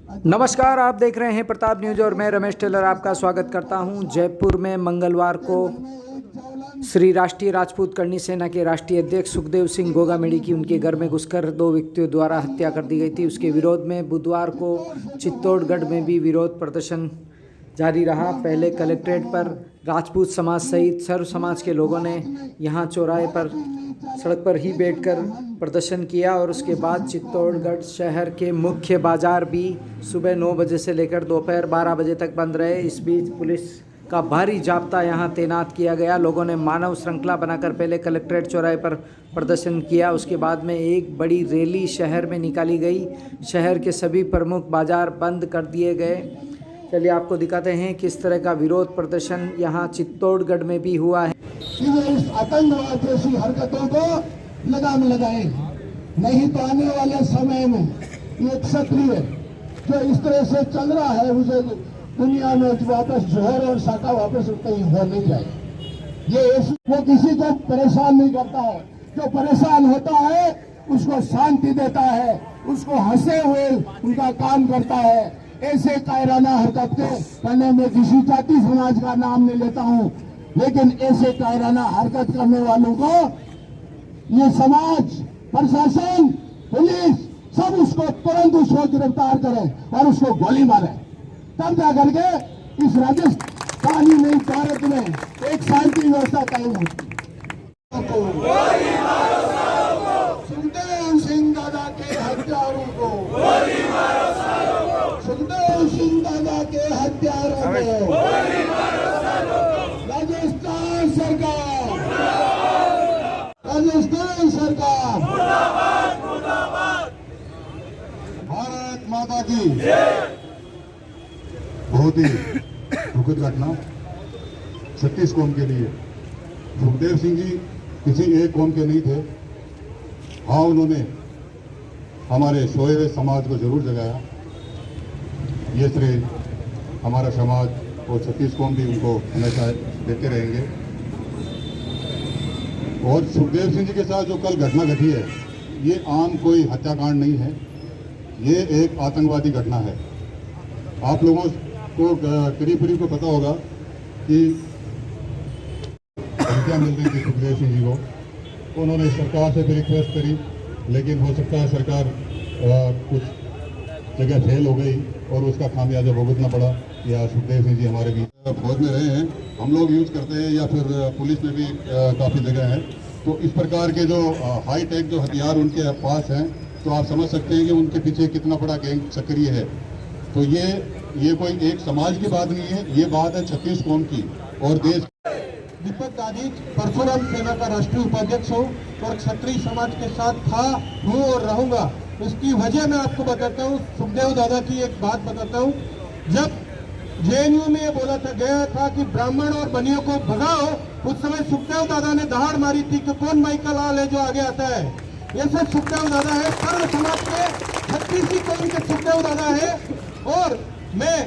नमस्कार, आप देख रहे हैं प्रताप न्यूज और मैं रमेश टेलर आपका स्वागत करता हूं। जयपुर में मंगलवार को श्री राष्ट्रीय राजपूत करणी सेना के राष्ट्रीय अध्यक्ष सुखदेव सिंह गोगामेडी की उनके घर में घुसकर 2 व्यक्तियों द्वारा हत्या कर दी गई थी। उसके विरोध में बुधवार को चित्तौड़गढ़ में भी विरोध प्रदर्शन जारी रहा। पहले कलेक्ट्रेट पर राजपूत समाज सहित सर्व समाज के लोगों ने यहां चौराहे पर सड़क पर ही बैठकर प्रदर्शन किया और उसके बाद चित्तौड़गढ़ शहर के मुख्य बाजार भी सुबह 9 बजे से लेकर दोपहर 12 बजे तक बंद रहे। इस बीच पुलिस का भारी जाब्ता यहां तैनात किया गया। लोगों ने मानव श्रृंखला बनाकर पहले कलेक्ट्रेट चौराहे पर प्रदर्शन किया, उसके बाद में एक बड़ी रैली शहर में निकाली गई। शहर के सभी प्रमुख बाजार बंद कर दिए गए। चलिए आपको दिखाते हैं किस तरह का विरोध प्रदर्शन यहाँ चित्तौड़गढ़ में भी हुआ है। इस आतंकवाद जैसी हरकतों को लगाम लगाए, नहीं तो आने वाले समय में ये क्षत्रिय जो इस तरह से चल रहा है उसे दुनिया में वापस जोहर और साका वापस कहीं हो नहीं जाए। ये वो किसी को परेशान नहीं करता है, जो परेशान होता है उसको शांति देता है, उसको हंसे हुए उनका काम करता है। ऐसे कायराना हरकत करने में किसी जाति समाज का नाम नहीं लेता हूँ, लेकिन ऐसे कायराना हरकत करने वालों को ये समाज, प्रशासन, पुलिस सब उसको तुरंत उसको गिरफ्तार करें और उसको गोली मारे, तब जाकर के इस राजस्थानी में भारत में एक शांति व्यवस्था कायम होती। सुखदेव सिंह दादा के हत्यारों को, सुखदेव सिंह दादा के हत्यारों को राजस्थान सरकार, राजस्थान सरकार, भारत माता की। बहुत ही दुखद घटना 36 कौम के लिए। सुखदेव सिंह जी किसी एक कौम के नहीं थे। हाँ, उन्होंने हमारे सोए हुए समाज को जरूर जगाया। ये श्रेय हमारा समाज और 36 कौम भी उनको हमेशा देते रहेंगे। और सुखदेव सिंह जी के साथ जो कल घटना घटी है, ये आम कोई हत्याकांड नहीं है, ये एक आतंकवादी घटना है। आप लोगों को करीब करीब को पता होगा कि धमकियाँ मिल रही थी सुखदेव सिंह जी को। उन्होंने सरकार से भी रिक्वेस्ट करी, लेकिन हो सकता है सरकार कुछ जगह फेल हो गई और उसका खामियाजा भुगतना पड़ा। या सुखदेव सिंह जी हमारे भी फौज में रहे हैं, हम लोग यूज़ करते हैं, या फिर पुलिस में भी काफ़ी जगह है। तो इस प्रकार के जो हाई टेक जो हथियार उनके पास हैं, तो आप समझ सकते हैं कि उनके पीछे कितना बड़ा गैंग सक्रिय है। तो ये कोई एक समाज की बात नहीं है, ये बात है 36 कौम की और देश। दीपक दादी परशुराम सेना का राष्ट्रीय उपाध्यक्ष हूँ और क्षत्रिय समाज के साथ था, हूँ और रहूंगा। उसकी वजह मैं आपको बताता हूँ। सुखदेव दादा की एक बात बताता हूँ। जब जेएनयू में ये बोला था गया था कि ब्राह्मण और बनियों को भगाओ, उस समय सुखदेव दादा ने दहाड़ मारी थी कि कौन माइकल लाल है जो आगे आता है। ये सब सुखदेव दादा है, सर्व समाज के 36 कौम के सुखदेव दादा है। और मैं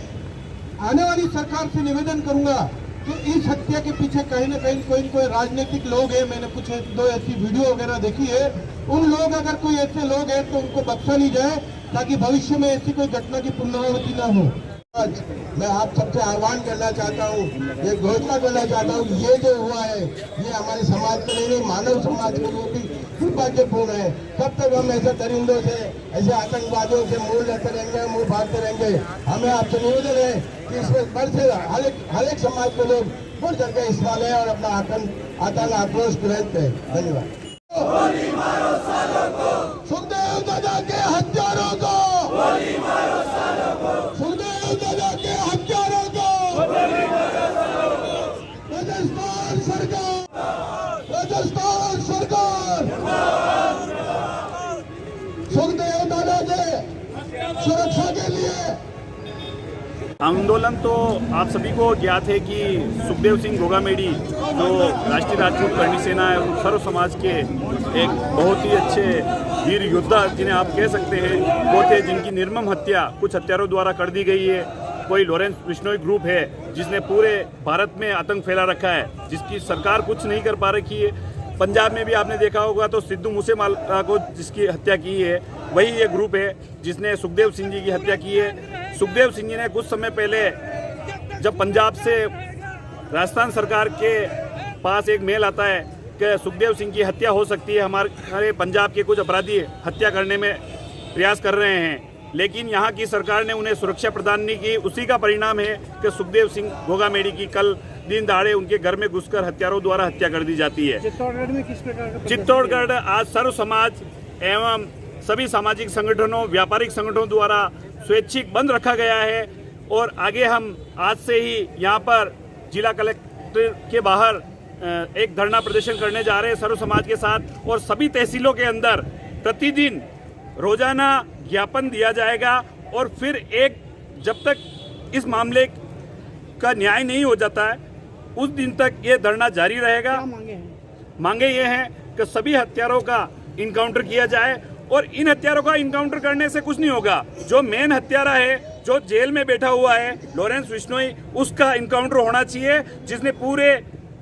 आने वाली सरकार से निवेदन करूंगा कि इस हत्या के पीछे कहीं न कहीं कोई राजनीतिक लोग हैं। मैंने कुछ 2 ऐसी वीडियो वगैरह देखी है। उन लोग, अगर कोई ऐसे लोग हैं तो उनको बख्शा नहीं जाए, ताकि भविष्य में ऐसी कोई घटना की पुनरावृत्ति ना हो। आज मैं आप सबसे आह्वान करना चाहता हूँ, ये घोषणा करना चाहता हूँ, ये जो हुआ है ये हमारे समाज के लिए, मानव समाज के लिए भी दुर्भाग्यपूर्ण है। कब तक हम ऐसे दरिंदों से, ऐसे आतंकवादियों से मुंह लेते रहेंगे, मुंह भागते रहेंगे। हमें आपसे निवेदन है कि इसमें बढ़ से हर एक समाज के लोग बढ़ करके हिस्सा लें और अपना आतंक आक्रोश व्यक्त करें। धन्यवाद। सुखदेव दादा के हत्यारों को, सुखदेव दादा के हत्यारों को राजस्थान सरकार, राजस्थान सरकार सुखदेव दादा के सुरक्षा के लिए। आंदोलन तो आप सभी को ज्ञात है कि सुखदेव सिंह गोगामेडी जो राष्ट्रीय राजपूत करणी सेना है, सर्व समाज के एक बहुत ही अच्छे वीर योद्धा जिन्हें आप कह सकते हैं, वो थे जिनकी निर्मम हत्या कुछ हत्यारों द्वारा कर दी गई है। कोई लॉरेंस बिश्नोई ग्रुप है जिसने पूरे भारत में आतंक फैला रखा है, जिसकी सरकार कुछ नहीं कर पा रखी है। पंजाब में भी आपने देखा होगा तो सिद्धू मूसेवाला को जिसकी हत्या की है वही ये ग्रुप है जिसने सुखदेव सिंह जी की हत्या की है। सुखदेव सिंह जी ने कुछ समय पहले जब पंजाब से राजस्थान सरकार के पास एक मेल आता है कि सुखदेव सिंह की हत्या हो सकती है, हमारे पंजाब के कुछ अपराधी हत्या करने में प्रयास कर रहे हैं, लेकिन यहाँ की सरकार ने उन्हें सुरक्षा प्रदान नहीं की। उसी का परिणाम है कि सुखदेव सिंह घोगामेडी की कल दिन दहाड़े उनके घर में घुसकर हत्यारों द्वारा हत्या कर दी जाती है। चित्तौड़गढ़ में किस प्रकार का चित्तौड़गढ़ आज सर्व समाज एवं सभी सामाजिक संगठनों, व्यापारिक संगठनों द्वारा स्वैच्छिक बंद रखा गया है और आगे हम आज से ही यहाँ पर जिला कलेक्टर के बाहर एक धरना प्रदर्शन करने जा रहे हैं सर्व समाज के साथ और सभी तहसीलों के अंदर प्रतिदिन रोजाना ज्ञापन दिया जाएगा और फिर एक जब तक इस मामले का न्याय नहीं हो जाता है उस दिन तक ये धरना जारी रहेगा। मांगे ये हैं कि सभी हत्यारों का इनकाउंटर किया जाए और इन हत्यारों का इनकाउंटर करने से कुछ नहीं होगा। जो मेन हत्यारा है, जो जेल में बैठा हुआ है लॉरेंस बिश्नोई, उसका इनकाउंटर होना चाहिए जिसने पूरे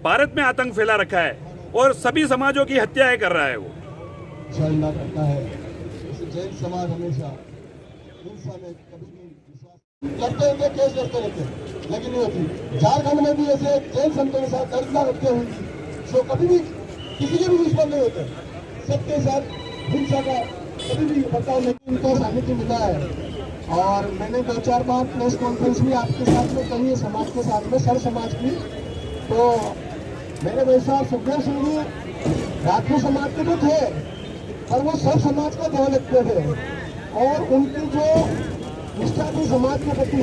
भारत में आतंक फैला रखा है और सभी समाजों की हत्याएं कर रहा है। वो चलना करता है। जैन समाज हमेशा हिंसा में कभी भी विश्वास लड़ते होंगे, केस लड़ते रहते हैं, लेकिन नहीं होती। झारखंड में भी ऐसे जैन संतों के साथ दर्दनाक हत्या हुई जो कभी भी किसी के भी दुश्मन नहीं होते, सबके साथ हिंसा का कभी भी बर्ताव नहीं। उनको सानिध्य मिला है और मैंने 2-4 बार प्रेस कॉन्फ्रेंस भी आपके साथ में कही है, समाज के साथ में, सर्व समाज की। तो मेरे वैसा सुखदेव सिंह जी राजपूत समाज के तो थे और वो सब समाज का ध्यान रखते थे और उनकी जो निष्ठा थी समाज के प्रति,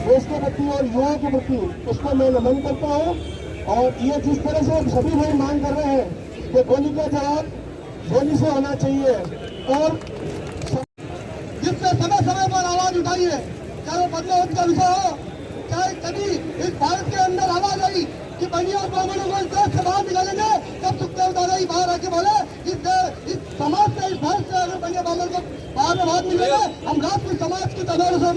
देश के प्रति और युवाओं के प्रति, उसको मैं नमन करता हूँ। और ये जिस तरह से सभी भाई मांग कर रहे हैं कि गोली का जवाब गोली से होना चाहिए और जिससे समय समय पर आवाज उठाइए, चाहे वो बदलाव का विषय हो, चाहे कभी इस भारत के अंदर आवाज आई कि बनिया और ब्राह्मणों को इस देश से बाहर निकालेंगे, तब सुखदेव दादा ही बाहर आके बोले इस समाज से, इस भारत से अगर बनिया ब्राह्मण को बाहर मिलेगा, हम राजपूत समाज की तलवारों से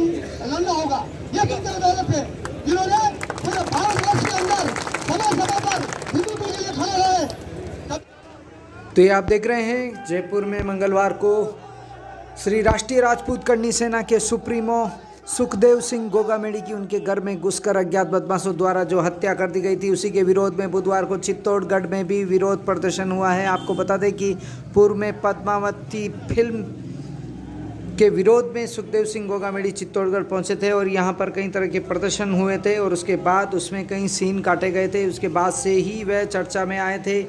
लड़ना होगा। ये सुखदेव दादा थे जिन्होंने पूरे भारतवर्ष के अंदर समय समय पर हिंदुत्व के लिए खड़े रहे। तो ये आप देख रहे हैं जयपुर में मंगलवार को श्री राष्ट्रीय राजपूत करनी सेना के सुप्रीमो सुखदेव सिंह घोगामेडी की उनके घर में घुसकर अज्ञात बदमाशों द्वारा जो हत्या कर दी गई थी, उसी के विरोध में बुधवार को चित्तौड़गढ़ में भी विरोध प्रदर्शन हुआ है। आपको बता दें कि पूर्व में पद्मावती फिल्म के विरोध में सुखदेव सिंह घोगामेडी चित्तौड़गढ़ पहुंचे थे और यहां पर कई तरह के प्रदर्शन हुए थे और उसके बाद उसमें कई सीन काटे गए थे। उसके बाद से ही वह चर्चा में आए थे।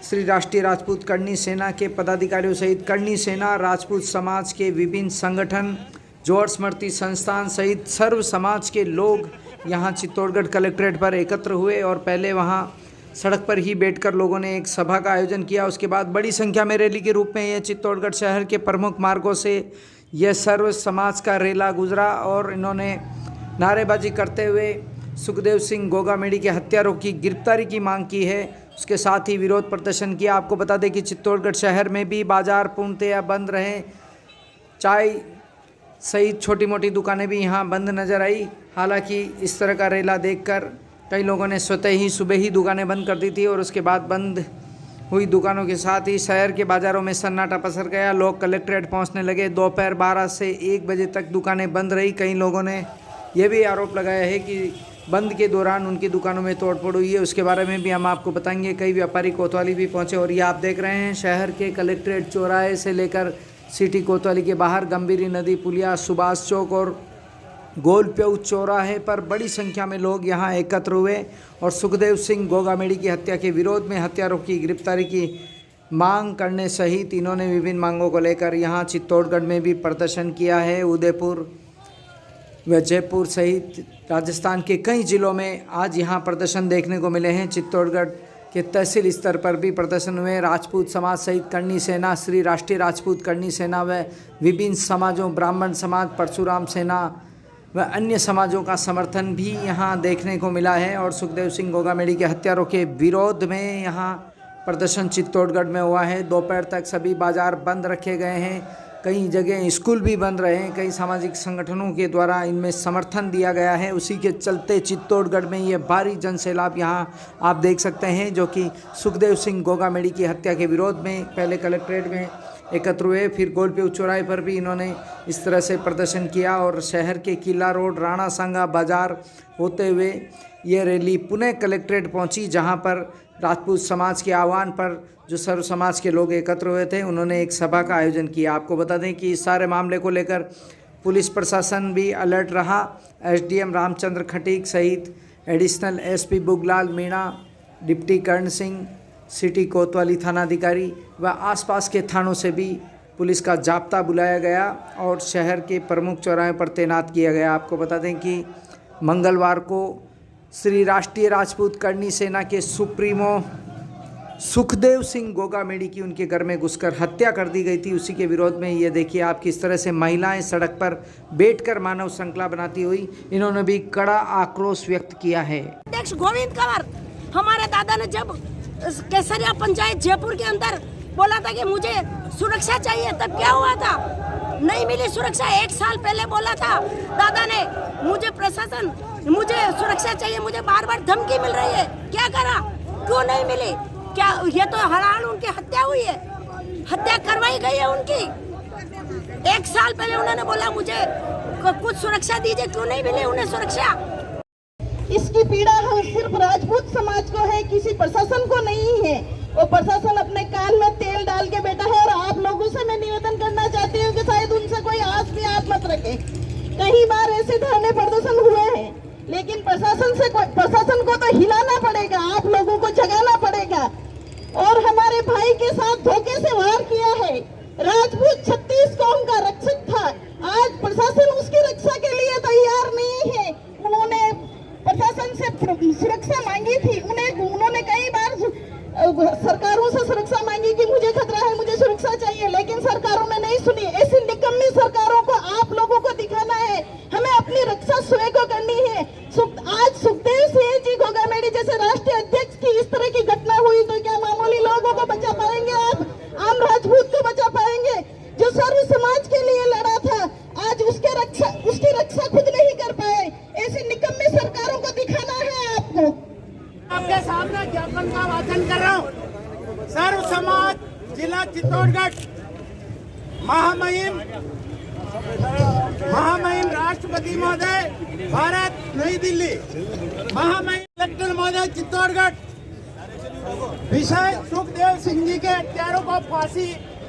श्री राष्ट्रीय राजपूत करनी सेना के पदाधिकारियों सहित करनी सेना, राजपूत समाज के विभिन्न संगठन, जोड़ स्मृति संस्थान सहित सर्व समाज के लोग यहां चित्तौड़गढ़ कलेक्ट्रेट पर एकत्र हुए और पहले वहां सड़क पर ही बैठकर लोगों ने एक सभा का आयोजन किया। उसके बाद बड़ी संख्या में रैली के रूप में यह चित्तौड़गढ़ शहर के प्रमुख मार्गों से यह सर्व समाज का रैला गुजरा और इन्होंने नारेबाजी करते हुए सुखदेव सिंह घोगामेडी के हत्यारों की गिरफ्तारी की मांग की है। उसके साथ ही विरोध प्रदर्शन किया। आपको बता दें कि चित्तौड़गढ़ शहर में भी बाजार पूर्णतया बंद रहे, चाय सहित छोटी मोटी दुकानें भी यहां बंद नजर आई। हालांकि इस तरह का रेला देखकर कई लोगों ने स्वतः ही सुबह ही दुकानें बंद कर दी थी और उसके बाद बंद हुई दुकानों के साथ ही शहर के बाज़ारों में सन्नाटा पसर गया। लोग कलेक्ट्रेट पहुंचने लगे। दोपहर 12 से 1 बजे तक दुकानें बंद रही। कई लोगों ने यह भी आरोप लगाया है कि बंद के दौरान उनकी दुकानों में तोड़फोड़ हुई है। उसके बारे में भी हम आपको बताएंगे। कई व्यापारी कोतवाली भी पहुंचे और ये आप देख रहे हैं शहर के कलेक्ट्रेट चौराहे से लेकर सिटी कोतवाली के बाहर गंभीरी नदी पुलिया, सुभाष चौक और गोलप्यऊ चौराहे पर बड़ी संख्या में लोग यहां एकत्र हुए और सुखदेव सिंह घोगामेडी की हत्या के विरोध में हत्यारों की गिरफ्तारी की मांग करने सहित इन्होंने विभिन्न मांगों को लेकर यहां चित्तौड़गढ़ में भी प्रदर्शन किया है। उदयपुर व जयपुर सहित राजस्थान के कई जिलों में आज यहां प्रदर्शन देखने को मिले हैं। चित्तौड़गढ़ के तहसील स्तर पर भी प्रदर्शन हुए। राजपूत समाज सहित करनी सेना, श्री राष्ट्रीय राजपूत करनी सेना व विभिन्न समाजों, ब्राह्मण समाज, परशुराम सेना व अन्य समाजों का समर्थन भी यहां देखने को मिला है और सुखदेव सिंह घोगामेडी के हत्यारों के विरोध में यहां प्रदर्शन चित्तौड़गढ़ में हुआ है। दोपहर तक सभी बाजार बंद रखे गए हैं। कई जगह स्कूल भी बन रहे हैं, कई सामाजिक संगठनों के द्वारा इनमें समर्थन दिया गया है। उसी के चलते चित्तौड़गढ़ में ये भारी जनसैलाब यहाँ आप देख सकते हैं, जो कि सुखदेव सिंह गोगामेड़ी की हत्या के विरोध में पहले कलेक्ट्रेट में एकत्र हुए, फिर गोलपीऊ चौराहे पर भी इन्होंने इस तरह से प्रदर्शन किया और शहर के किला रोड, राणा सांगा बाजार होते हुए ये रैली पुणे कलेक्ट्रेट पहुंची, जहां पर राजपूत समाज के आह्वान पर जो सर्व समाज के लोग एकत्र हुए थे, उन्होंने एक सभा का आयोजन किया। आपको बता दें कि इस सारे मामले को लेकर पुलिस प्रशासन भी अलर्ट रहा। एसडीएम रामचंद्र खटीक सहित एडिशनल एसपी बुगलाल मीणा, डिप्टी कर्ण सिंह, सिटी कोतवाली थानाधिकारी व आसपास के थानों से भी पुलिस का जाब्ता बुलाया गया और शहर के प्रमुख चौराहे पर तैनात किया गया। आपको बता दें कि मंगलवार को श्री राष्ट्रीय राजपूत करनी सेना के सुप्रीमो सुखदेव सिंह गोगामेड़ी की उनके घर में घुसकर हत्या कर दी गई थी। उसी के विरोध में ये देखिए आप किस तरह से महिलाएं सड़क पर बैठकर मानव श्रृंखला बनाती हुई इन्होंने भी कड़ा आक्रोश व्यक्त किया है। अध्यक्ष गोविंद कंवर, हमारे दादा ने जब केसरिया पंचायत जयपुर के अंदर बोला था कि मुझे सुरक्षा चाहिए, तब क्या हुआ था? नहीं मिली सुरक्षा। 1 साल पहले बोला था दादा ने, मुझे प्रशासन, मुझे सुरक्षा चाहिए, मुझे बार बार धमकी मिल रही है। क्या करा? क्यों नहीं मिली? क्या ये तो हड़ाल उनकी हत्या हुई है, हत्या करवाई गई है उनकी। 1 साल पहले उन्होंने बोला मुझे कुछ सुरक्षा दीजिए, क्यों नहीं मिली उन्हें सुरक्षा? इसकी पीड़ा हम सिर्फ राजपूत समाज को है, किसी प्रशासन को नहीं है। वो प्रशासन अपने कान में तेल डाल के बैठा है। और आप लोगों से मैं निवेदन करना चाहती हूँ कि शायद उनसे कोई आस भी हाथ मत रखे। कई बार ऐसे धरने प्रदर्शन हुए हैं, लेकिन प्रशासन को तो हिलाना पड़ेगा, आप लोगों को जगाना पड़ेगा। और हमारे भाई के साथ धोखे से वार किया है। राजपूत 36 कौम का रक्षक था, आज प्रशासन उसकी रक्षा के लिए तैयार नहीं है। उन्होंने प्रशासन से सुरक्षा मांगी थी, उन्होंने कई बार सरकारों से सुरक्षा मांगी कि मुझे खतरा है, मुझे सुरक्षा चाहिए, लेकिन सरकारों ने नहीं सुनी। ऐसी निकम्मी सरकारों को आप लोगों को दिखाना है, हमें अपनी रक्षा स्वयं को करनी है। आज सुखदेव सिंह जी गोगामेड़ी जैसे राष्ट्रीय अध्यक्ष की इस तरह की घटना हुई तो क्या मामूली लोगों को बचा पाएंगे आप? आम राजपूत को बचा पाएंगे? जो सर्व समाज के लिए लड़ा था, आज उसकी रक्षा खुद नहीं कर पाए। ऐसी निकम्मी सरकारों को दिखाना है आपको। आपके सामने ज्ञापन का वाचन कर रहा हूँ। सर्व समाज जिला चित्तौड़गढ़ महामहिम राष्ट्रपति महोदय भारत नई दिल्ली, महामहिम कलेक्टर महोदय चित्तौड़गढ़, विषय सुखदेव सिंह जी के हत्यारों को फांसी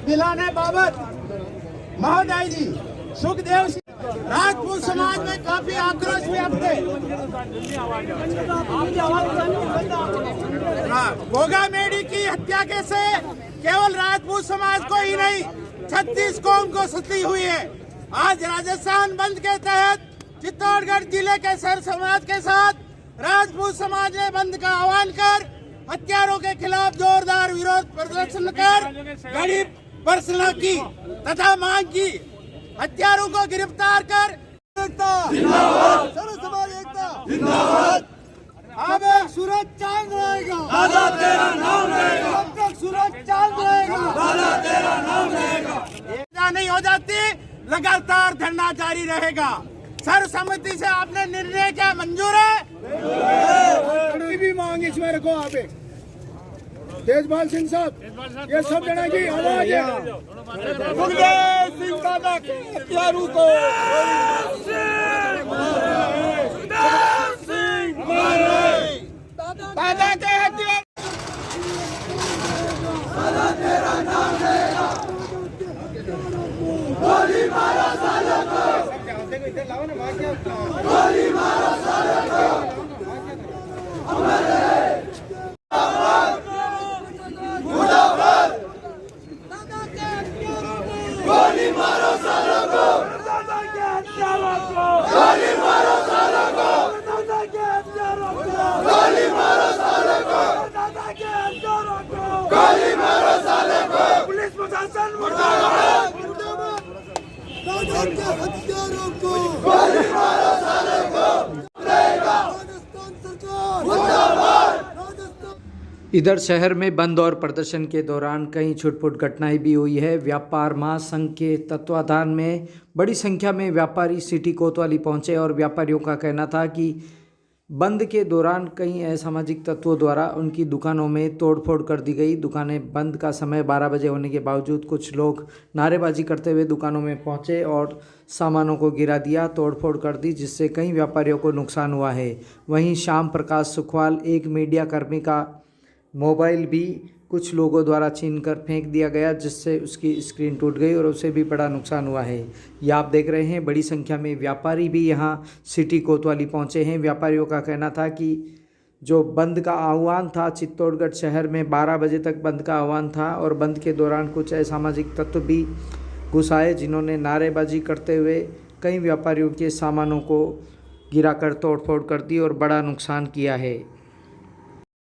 दिलाने बाबत महोदय जी, सुखदेव सिंह राजपूत समाज में काफी आक्रोश व्यक्त है। गोगामेड़ी की हत्या कैसे केवल राजपूत समाज को ही नहीं, 36 कौम को सती हुई है। आज राजस्थान बंद के तहत चित्तौड़गढ़ जिले के सर्व समाज के साथ राजपूत समाज ने बंद का आह्वान कर हत्यारों के खिलाफ जोरदार विरोध प्रदर्शन कर गरीब बरसना की तथा मांग की। हत्यारों को गिरफ्तार कर सर्व समाज एकता जिंदाबाद। अब सूरज चांद रहेगा, दादा तेरा नाम रहेगा, अब तक सूरज चांद रहेगा, दादा तेरा नाम रहेगा। नहीं हो जाती, लगातार धरना जारी रहेगा। सर्वसम्मति से आपने निर्णय क्या मंजूर है? भी मांग इस बार को आप तेजपाल सिंह साहब, ये सब जना की आवाज है। सुखदेव सिंह दादा के हत्यारों को दादा के हत्या तेरा नाम रहेगा। गोली मारो सालों को, गोली मारो सालों को, गोली मारो सालों को, दादा के हत्यारों को, गोली मारो सालों को, दादा के हत्यारों को, गोली मारो सालों को, दादा के हत्यारों को, गोली मारो सालों को। पुलिस प्रशासन मुर्दाबाद, मुर्दाबाद, दादा के हत्यारों को गोली मारो सालों को। राजस्थान सरकार मुर्दाबाद। इधर शहर में बंद और प्रदर्शन के दौरान कई छुटपुट घटनाएं भी हुई है। व्यापार महासंघ के तत्वाधान में बड़ी संख्या में व्यापारी सिटी कोतवाली पहुंचे और व्यापारियों का कहना था कि बंद के दौरान कई असामाजिक तत्वों द्वारा उनकी दुकानों में तोड़फोड़ कर दी गई। दुकानें बंद का समय 12 बजे होने के बावजूद कुछ लोग नारेबाजी करते हुए दुकानों में पहुंचे और सामानों को गिरा दिया, तोड़फोड़ कर दी, जिससे कई व्यापारियों को नुकसान हुआ है। वहीं श्याम प्रकाश सुखवाल, एक मीडिया कर्मी का मोबाइल भी कुछ लोगों द्वारा छीनकर फेंक दिया गया, जिससे उसकी स्क्रीन टूट गई और उसे भी बड़ा नुकसान हुआ है। ये आप देख रहे हैं, बड़ी संख्या में व्यापारी भी यहां सिटी कोतवाली पहुंचे हैं। व्यापारियों का कहना था कि जो बंद का आह्वान था, चित्तौड़गढ़ शहर में 12 बजे तक बंद का आह्वान था और बंद के दौरान कुछ असामाजिक तत्व भी घुस आए, जिन्होंने नारेबाजी करते हुए कई व्यापारियों के सामानों को गिराकर तोड़फोड़ कर दी और बड़ा नुकसान किया है।